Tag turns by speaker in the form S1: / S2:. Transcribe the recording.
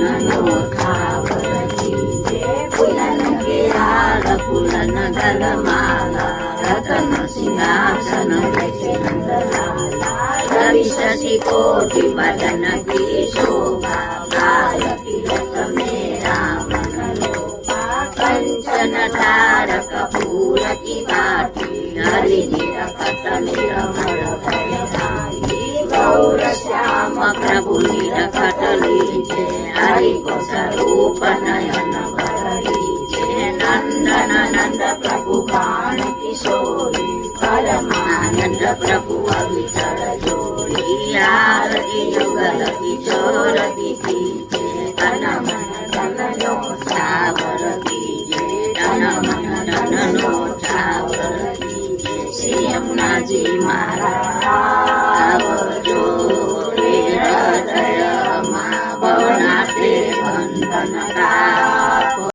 S1: નો ઠાવરજી ફૂલન કેરાળ ફૂલન ગલમાલા રતન સિંહાસન બેસે નંદલાલા રવિ શશि કોટિ બદન કી શોભા કાલ તિલક મેરા मन लोभा कंचन तारक फूल की काटी हरि रखत निर्मल भयधारी गौर श्याम प्रभु निरखत लीजे हरि को स्वरूप नयन भरीजे नंदन नंद प्रभु प्राण किशोरी परमानंद प्रभु अविचल जोड़ी आरती युगल किशोर की कीजे तन मन धन नो ठावर कीजे तन मन धन नो ठावर कीजे श्री यमुना जी महाराज आवजो रे हृदय માં ભવનાથે બંધન